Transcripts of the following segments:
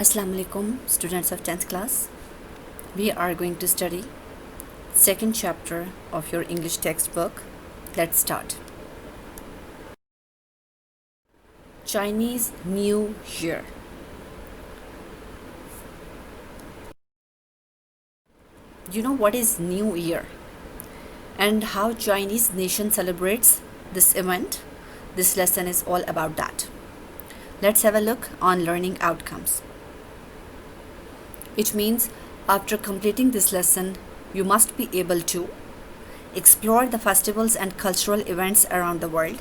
Assalamu alaikum, students of 10th class. We are going to study second chapter of your English textbook. Let's start. Chinese New Year. You know what is New Year and how Chinese nation celebrates this event? This lesson is all about that. Let's have a look on learning outcomes. It means after completing this lesson, you must be able to explore the festivals and cultural events around the world.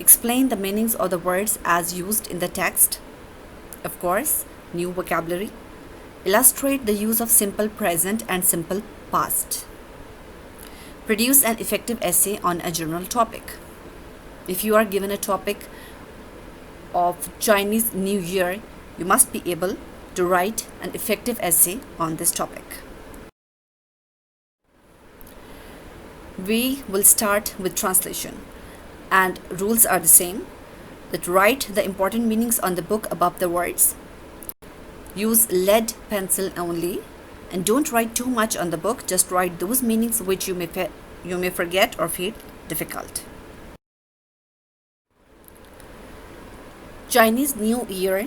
Explain the meanings of the words as used in the text. Of course, new vocabulary. Illustrate the use of simple present and simple past. Produce an effective essay on a general topic. If you are given a topic of Chinese New Year, you must be able to write an effective essay on this topic. We will start with translation, and rules are the same. That write the important meanings on the book above the words. Use lead pencil only, and don't write too much on the book. Just write those meanings which you may forget or feel difficult. Chinese New Year.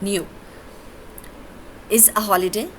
new. is a holiday,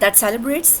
That celebrates,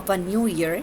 of a new year,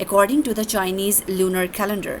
according to the Chinese lunar calendar,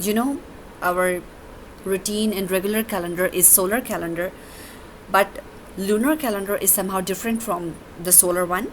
You know, our routine and regular calendar is solar calendar, but lunar calendar is somehow different from the solar one.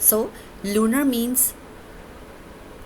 So lunar means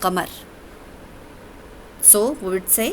qamar. So we would say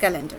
calendar.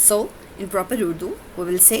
So, in proper Urdu, we will say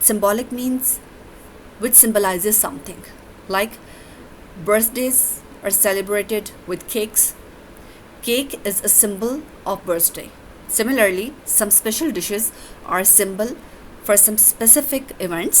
symbolic means which symbolizes something, like birthdays are celebrated with cakes. Cake is a symbol of birthday. Similarly, some special dishes are symbol for some specific events.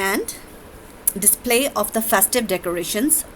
And display of the festive decorations,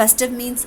festive means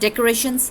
decorations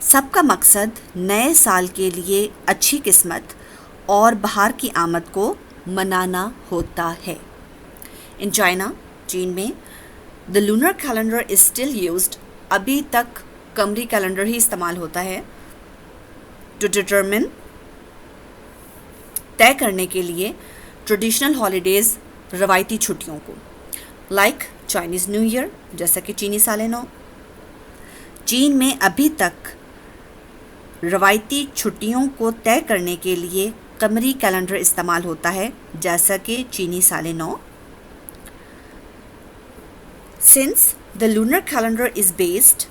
سب کا مقصد نئے سال کے لیے اچھی قسمت اور بہار کی آمد کو منانا ہوتا ہے. ان چائنا، چین میں the lunar calendar is still used. ابھی تک قمری کیلنڈر ہی استعمال ہوتا ہے to determine، طے کرنے کے لیے ٹریڈیشنل ہالیڈیز، روایتی چھٹیوں کو، لائک چائنیز نیو ایئر، جیسا کہ چینی سال نو. چین میں ابھی تک روایتی چھٹیوں کو طے کرنے کے لیے قمری کیلنڈر استعمال ہوتا ہے، جیسا کہ چینی سال نو. Since the lunar calendar is based،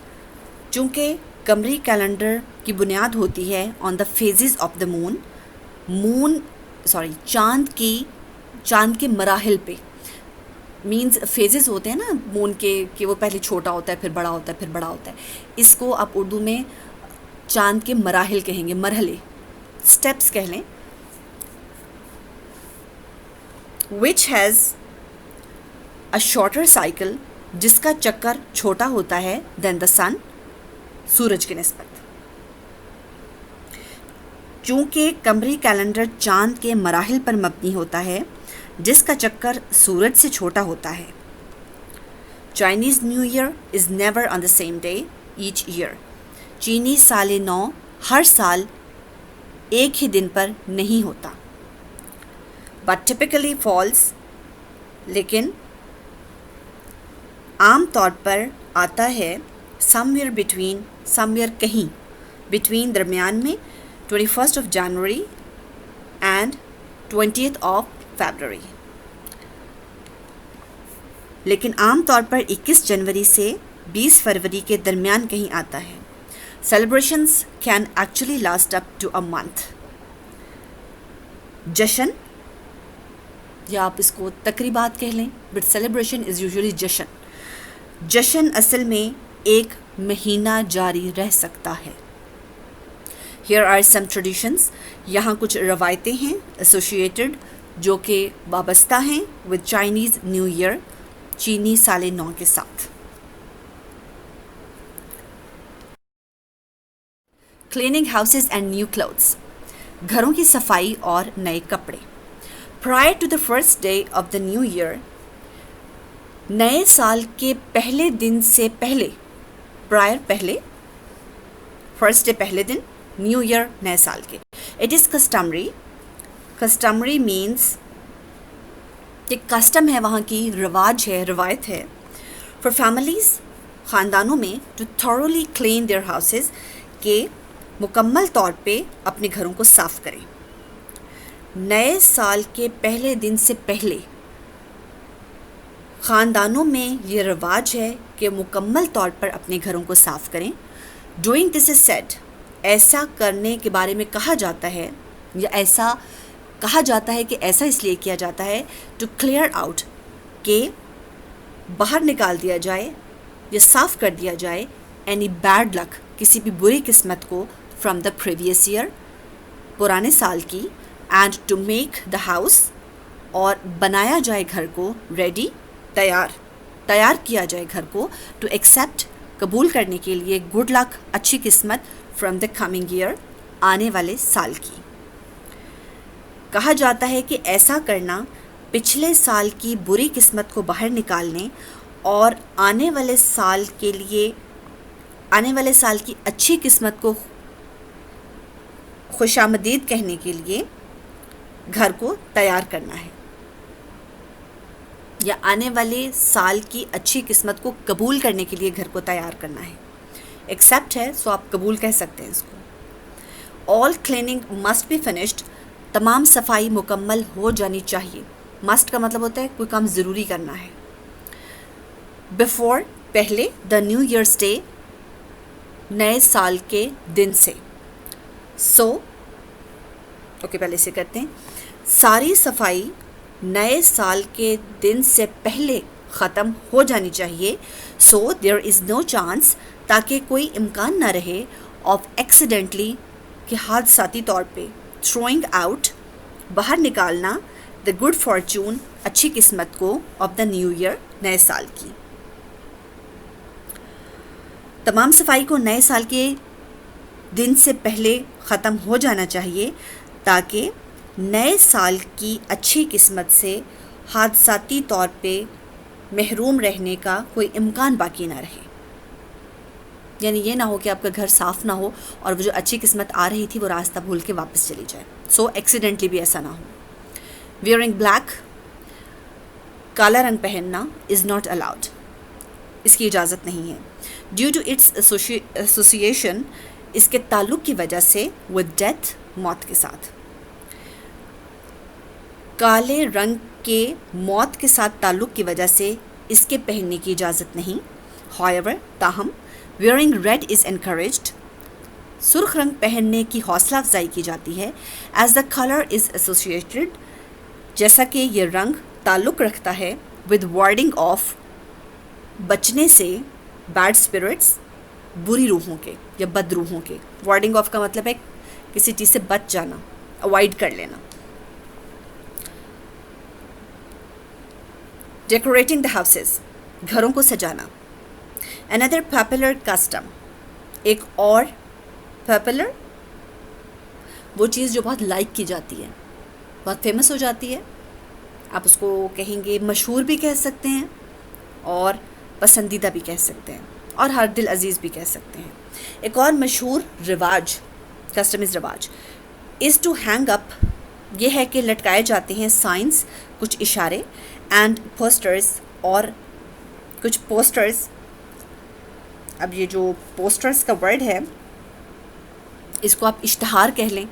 چونکہ قمری کیلنڈر کی بنیاد ہوتی ہے on the phases of the moon، چاند کے مراحل پہ. مینز فیزز ہوتے ہیں نا مون کے، کہ وہ پہلے چھوٹا ہوتا ہے، پھر بڑا ہوتا ہے، پھر بڑا ہوتا ہے. اس کو آپ اردو میں چاند کے مراحل کہیں گے، مرحلے، سٹیپس کہہ لیں. which has a shorter cycle، جس کا چکر چھوٹا ہوتا ہے دین دا سن، سورج کی نسبت. چونکہ قمری کیلنڈر چاند کے مراحل پر مبنی ہوتا ہے جس کا چکر سورج سے چھوٹا ہوتا ہے. Chinese new year is never on the same day each year. چینی سال نو ہر سال ایک ہی دن پر نہیں ہوتا. بٹ ٹپیکلی فالس، لیکن عام طور پر آتا ہے سم ویئر کہیں بٹوین، درمیان میں 21 جنوری اینڈ 20 فیبروری. لیکن عام طور پر 21 جنوری سے 20 فروری کے درمیان کہیں آتا ہے. Celebrations can actually last up to a month. جشن، یا آپ اس کو تقریبات کہہ لیں، بٹ سیلیبریشن از یوزلی جشن. جشن اصل میں ایک مہینہ جاری رہ سکتا ہے. Here are some traditions. یہاں کچھ روایتیں ہیں associated جو کہ وابستہ ہیں with Chinese New Year، چینی سال نو کے ساتھ. Cleaning houses and new clothes، گھروں کی صفائی اور نئے کپڑے. Prior to the first day of the new year، نئے سال کے پہلے دن سے پہلے، پرائر پہلے، فرسٹ ڈے پہلے دن، نیو ایئر نئے سال کے. اٹ از کسٹمری مینس کہ کسٹم ہے، وہاں کی رواج ہے، روایت ہے. فار فیملیز، خاندانوں میں ٹو تھورولی کلین دیئر ہاؤسز، کہ مکمل طور پہ اپنے گھروں کو صاف کریں. نئے سال کے پہلے دن سے پہلے خاندانوں میں یہ رواج ہے کہ مکمل طور پر اپنے گھروں کو صاف کریں. ڈوئنگ دس از سیڈ، ایسا کرنے کے بارے میں کہا جاتا ہے، یا ایسا کہا جاتا ہے کہ ایسا اس لیے کیا جاتا ہے ٹو کلیئر آؤٹ، کہ باہر نکال دیا جائے یا صاف کر دیا جائے اینی بیڈ لک، کسی بھی بری قسمت کو، فرام دا پریویس ایئر، پرانے سال کی، and to make the house, اور بنایا جائے گھر کو، ریڈی، تیار کیا جائے گھر کو، ٹو ایکسیپٹ، قبول کرنے کے لیے، گڈ لک، اچھی قسمت، فرام دا کمنگ ایئر، آنے والے سال کی. کہا جاتا ہے کہ ایسا کرنا پچھلے سال کی بری قسمت کو باہر نکالنے اور آنے والے سال کی اچھی قسمت کو خوش آمدید کہنے کے لیے گھر کو تیار کرنا ہے، یا آنے والے سال کی اچھی قسمت کو قبول کرنے کے لیے گھر کو تیار کرنا ہے. ایکسیپٹ ہے، سو آپ قبول کہہ سکتے ہیں اس کو. آل کلیننگ مسٹ بی فنشڈ، تمام صفائی مکمل ہو جانی چاہیے. مسٹ کا مطلب ہوتا ہے کوئی کام ضروری کرنا ہے. بیفور، پہلے، دا نیو ایئرس ڈے، نئے سال کے دن سے. پہلے سے کرتے ہیں. ساری صفائی نئے سال کے دن سے پہلے ختم ہو جانی چاہیے. سو دیر از نو چانس، تاکہ کوئی امکان نہ رہے آف ایکسیڈنٹلی، کہ حادثاتی طور پہ، تھروئنگ آؤٹ، باہر نکالنا، دا گڈ فارچون، اچھی قسمت کو، آف دا نیو ایئر، نئے سال کی. تمام صفائی کو نئے سال کے دن سے پہلے ختم ہو جانا چاہیے تاکہ نئے سال کی اچھی قسمت سے حادثاتی طور پہ محروم رہنے کا کوئی امکان باقی نہ رہے. یعنی یہ نہ ہو کہ آپ کا گھر صاف نہ ہو اور وہ جو اچھی قسمت آ رہی تھی وہ راستہ بھول کے واپس چلی جائے. سو ایکسیڈنٹلی بھی ایسا نہ ہو. ویئرنگ بلیک، کالا رنگ پہننا از ناٹ الاؤڈ، اس کی اجازت نہیں ہے. ڈیو ٹو اٹس ایسوسیشن، اس کے تعلق کی وجہ سے ود ڈیتھ، موت کے ساتھ. کالے رنگ کے موت کے ساتھ تعلق کی وجہ سے اس کے پہننے کی اجازت نہیں. however، تاہم ویئرنگ ریڈ از انکریجڈ، سرخ رنگ پہننے کی حوصلہ افزائی کی جاتی ہے. As the colour is associated, جیسا کہ یہ رنگ تعلق رکھتا ہے ود وارڈنگ آف، بچنے سے، بیڈ اسپرٹس، بری روحوں کے یا بد روحوں کے. وارڈنگ آف کا مطلب ہے کسی چیز سے بچ جانا، اوائڈ کر لینا. ڈیکوریٹنگ دا ہاؤسز، گھروں کو سجانا. another popular custom، ایک اور popular، وہ چیز جو بہت لائک کی جاتی ہے، بہت فیمس ہو جاتی ہے. آپ اس کو کہیں گے مشہور بھی کہہ سکتے ہیں اور پسندیدہ بھی کہہ سکتے ہیں اور ہر دل عزیز بھی کہہ سکتے ہیں. ایک اور مشہور رواج، کسٹمز رواج، از ٹو ہینگ اپ، یہ ہے کہ لٹکائے جاتے ہیں سائنس، کچھ اشارے، اینڈ پوسٹرز، اور کچھ پوسٹرز. اب یہ جو پوسٹرز کا ورڈ ہے اس کو آپ اشتہار کہہ لیں.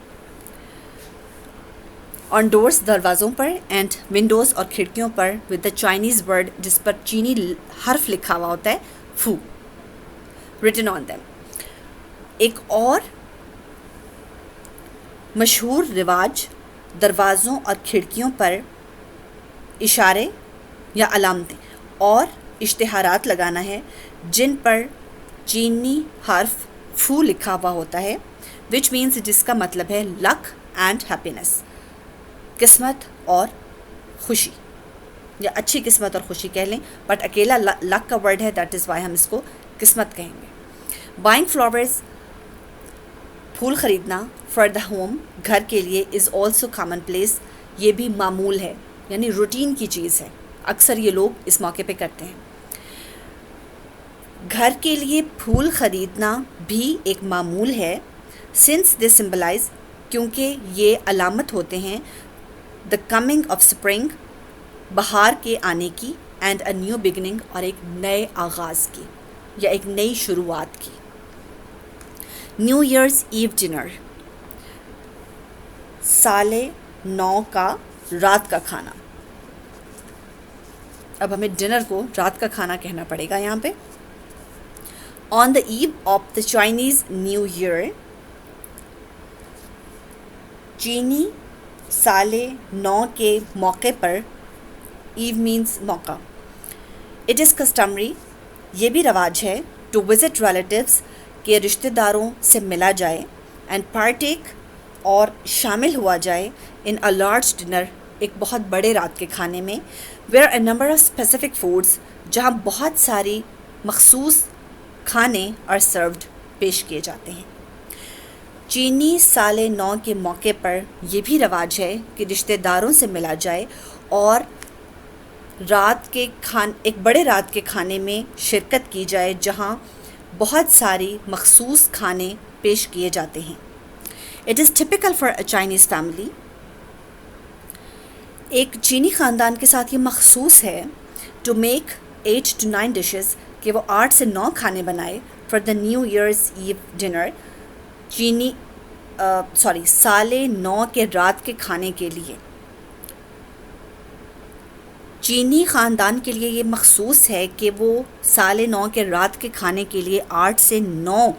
آن ڈورس، دروازوں پر، اینڈ ونڈوز، اور کھڑکیوں پر، ود دا چائنیز ورڈ، جس پر چینی حرف لکھا ہوا ہوتا ہے، فو، ریٹن آن دیم. ایک اور مشہور رواج دروازوں اور کھڑکیوں پر اشارے یا علامتیں اور اشتہارات لگانا ہے جن پر چینی حرف فو لکھا ہوا ہوتا ہے، وچ مینس، جس کا مطلب ہے لک اینڈ ہیپینس، قسمت اور خوشی، یا اچھی قسمت اور خوشی کہہ لیں، بٹ اکیلا لک کا ورڈ ہے، دیٹ از وائی ہم اس کو قسمت کہیں گے. بائنگ فلاورز، پھول خریدنا، فار دا ہوم، گھر کے لیے، از آلسو کامن پلیس، یہ بھی معمول ہے، یعنی روٹین کی چیز ہے، اکثر یہ لوگ اس موقع پہ کرتے ہیں. گھر کے لیے پھول خریدنا بھی ایک معمول ہے، سنس دے سمبلائز، کیونکہ یہ علامت ہوتے ہیں دا کمنگ آف سپرنگ، بہار کے آنے کی، اینڈ اے نیو بگننگ، اور ایک نئے آغاز کی یا ایک نئی شروعات کی. نیو ایئرز ایو ڈنر، سال نو کا رات کا کھانا. اب ہمیں ڈنر کو رات کا کھانا کہنا پڑے گا یہاں پہ. On the eve of the Chinese new year, چینی سال نو کے موقع پر، ایو مینس موقع. اٹ از کسٹمری، یہ بھی رواج ہے، ٹو وزٹ ریلیٹیوز، کہ رشتہ داروں سے ملا جائے، اینڈ پارٹیک، اور شامل ہوا جائے، ان اے لارج ڈنر، ایک بہت بڑے رات کے کھانے میں، where a number of specific foods, جہاں بہت ساری مخصوص کھانے اور سروڈ پیش کیے جاتے ہیں. چینی سال نو کے موقع پر یہ بھی رواج ہے کہ رشتہ داروں سے ملا جائے اور ایک بڑے رات کے کھانے میں شرکت کی جائے جہاں بہت ساری مخصوص کھانے پیش کیے جاتے ہیں. It is typical for a Chinese family, ایک چینی خاندان کے ساتھ یہ مخصوص ہے، ٹو میک 8 to 9 ڈشز، کہ وہ 8 سے 9 کھانے بنائے، فار دا نیو ایئرز ایو ڈنر، سال نو کے رات کے کھانے کے لیے. چینی خاندان کے لیے یہ مخصوص ہے کہ وہ سال نو کے رات کے کھانے کے لیے 8 سے 9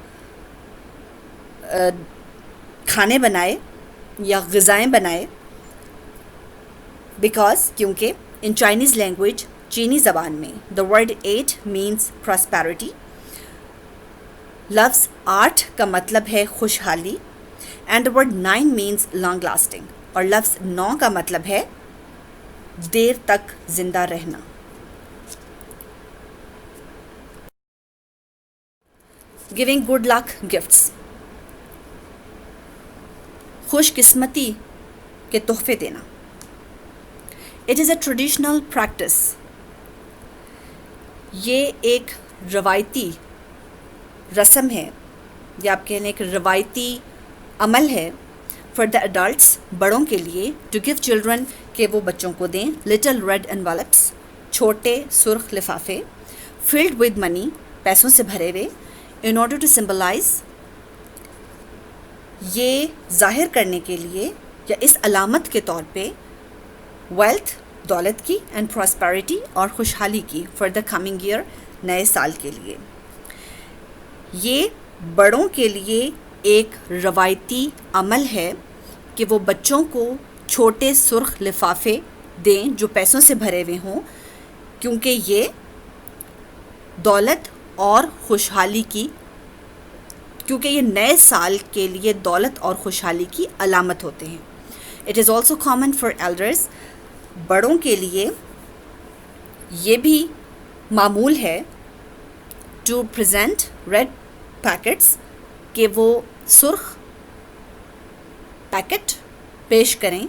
کھانے بنائے یا غذائیں بنائے، بیکاز، کیونکہ ان چائنیز لینگویج، چینی زبان میں، دا ورڈ 8 مینس پراسپیرٹی، لفظ 8 کا مطلب ہے خوشحالی، and the word 9 means long lasting, اور لفظ 9 کا مطلب ہے دیر تک زندہ رہنا. گیونگ گڈ لک گفٹس، خوش قسمتی کے تحفے دینا. It is a traditional practice. یہ ایک روایتی رسم ہے یا آپ کہہ لیں ایک روایتی عمل ہے فار دا ایڈلٹس، بڑوں کے لیے، ٹو گیو چلڈرن کہ وہ بچوں کو دیں لٹل ریڈ انویلپس، چھوٹے سرخ لفافے، فلڈ ود منی، پیسوں سے بھرے ہوئے، ان آرڈر ٹو سمبلائز، یہ ظاہر کرنے کے لیے یا اس علامت کے طور پہ ویلتھ، دولت کی، اینڈ پراسپیرٹی، اور خوشحالی کی، فار دا کمنگ ایئر، نئے سال کے لیے. یہ بڑوں کے لیے ایک روایتی عمل ہے کہ وہ بچوں کو چھوٹے سرخ لفافے دیں جو پیسوں سے بھرے ہوئے ہوں، کیونکہ یہ دولت اور خوشحالی کی، کیونکہ یہ نئے سال کے لیے دولت اور خوشحالی کی علامت ہوتے ہیں. It is also common for elders, بڑوں کے لیے یہ بھی معمول ہے ٹو پریزنٹ ریڈ پیکٹس، کہ وہ سرخ پیکٹ پیش کریں.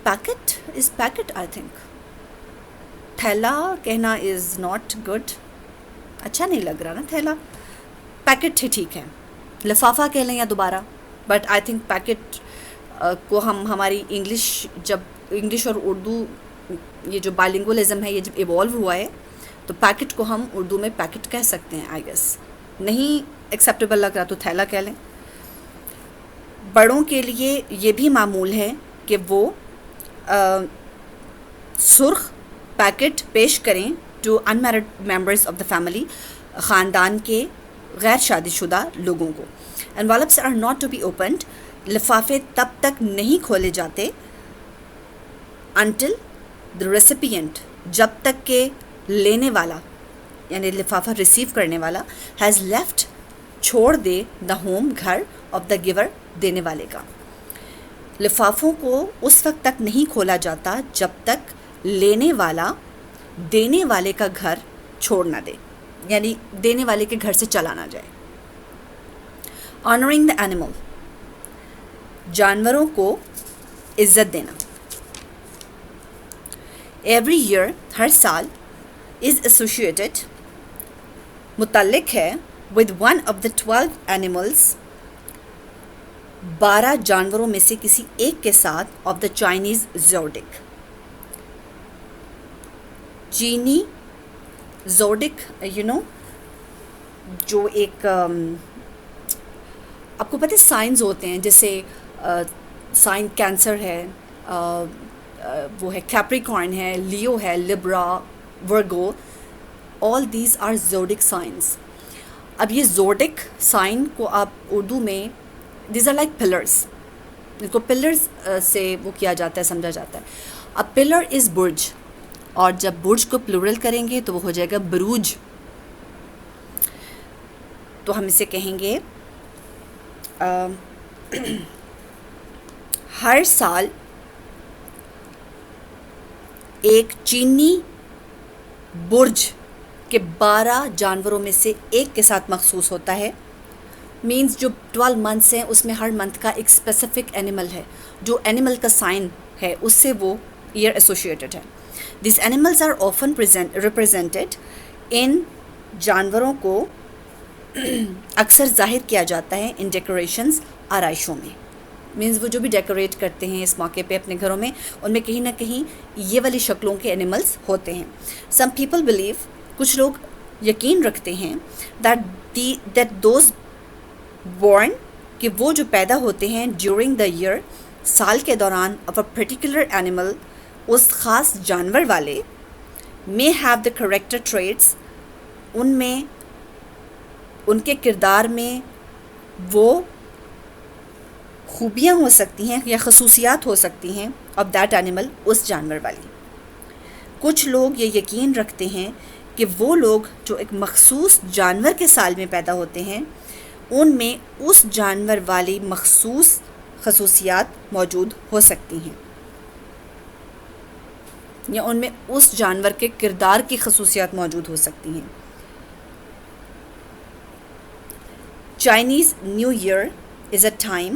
Packet is packet I think. تھیلا کہنا از ناٹ گڈ، اچھا نہیں لگ رہا نا تھیلا. پیکٹ ہی ٹھیک ہے. لفافہ کہہ لیں یا دوبارہ، بٹ آئی تھنک پیکٹ کو ہم ہماری جب انگلش اور اردو یہ جو بائلنگولزم ہے یہ جب ایوالو ہوا ہے تو پیکٹ کو ہم اردو میں پیکٹ کہہ سکتے ہیں آئی گیس. نہیں ایکسیپٹیبل لگ رہا تو تھیلا کہہ لیں. بڑوں کے لیے یہ بھی معمول ہے کہ وہ سرخ پیکٹ پیش کریں to unmarried members of the family, خاندان کے غیر شادی شدہ لوگوں کو. Envelopes are not to be opened, لفافے تب تک نہیں کھولے جاتے انٹل دا ریسیپینٹ، جب تک کہ لینے والا یعنی لفافہ ریسیو کرنے والا ہیز لیفٹ، چھوڑ دے دا ہوم، گھر، آف دا گیور، دینے والے کا. لفافوں کو اس وقت تک نہیں کھولا جاتا جب تک لینے والا دینے والے کا گھر چھوڑ نہ دے، یعنی دینے والے کے گھر سے چلا نہ جائے. آنرنگ دا اینیمل، جانوروں کو عزت دینا. ایوری ایئر، ہر سال، از ایسوسیٹیڈ، متعلق ہے with one of the 12 animals, 12 جانوروں میں سے کسی ایک کے ساتھ، آف دا چائنیز زوڈک. چینی زوڈک جو ایک آپ کو پتہ ہے سائنز ہوتے ہیں، جیسے سائن کینسر ہے، وہ ہے کیپریکارن ہے، لیو ہے، Libra, Virgo, all these are zodiac signs. اب یہ زوڈک سائن کو آپ اردو میں دیز آر لائک پلرس، ان کو پلرز سے وہ کیا جاتا ہے، سمجھا جاتا ہے. اب پلر از برج، اور جب برج کو پلورل کریں گے تو وہ ہو جائے گا بروج. تو ہم اسے کہیں گے ہر سال ایک چینی برج کے 12 جانوروں میں سے ایک کے ساتھ مخصوص ہوتا ہے. مینز جو 12 منتھس ہیں اس میں ہر منتھ کا ایک اسپیسیفک اینیمل ہے، جو اینیمل کا سائن ہے اس سے وہ ایئر ایسوسیٹیڈ ہے. These animals are often represented, ان جانوروں کو اکثر ظاہر کیا جاتا ہے ان ڈیکوریشنز، آرائشوں میں. مینز وہ جو بھی ڈیکوریٹ کرتے ہیں اس موقع پہ اپنے گھروں میں، ان میں کہیں نہ کہیں یہ والی شکلوں کے اینیملز ہوتے ہیں. سم پیپل بلیو، کچھ لوگ یقین رکھتے ہیں دیٹ دوز بورن، کہ وہ جو پیدا ہوتے ہیں ڈیورنگ دا ایئر، سال کے دوران، آف اے پرٹیکولر اینیمل، اس خاص جانور والے، may have the character traits، ان میں ان کے کردار میں وہ خوبیاں ہو سکتی ہیں یا خصوصیات ہو سکتی ہیں of that animal، اس جانور والی. کچھ لوگ یہ یقین رکھتے ہیں کہ وہ لوگ جو ایک مخصوص جانور کے سال میں پیدا ہوتے ہیں ان میں اس جانور والی مخصوص خصوصیات موجود ہو سکتی ہیں، یا ان میں اس جانور کے کردار کی خصوصیات موجود ہو سکتی ہیں. Chinese new year is a time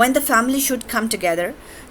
when the family should come together,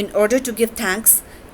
in order to give thanks,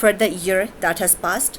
for the year that has passed,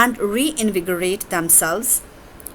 and reinvigorate themselves,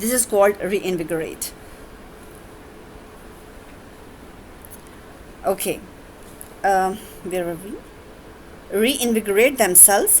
This is called reinvigorate. Okay, where were we? Reinvigorate themselves,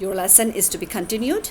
Your lesson is to be continued.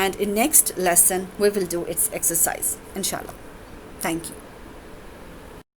and in next lesson we will do its exercise, inshallah. Thank you.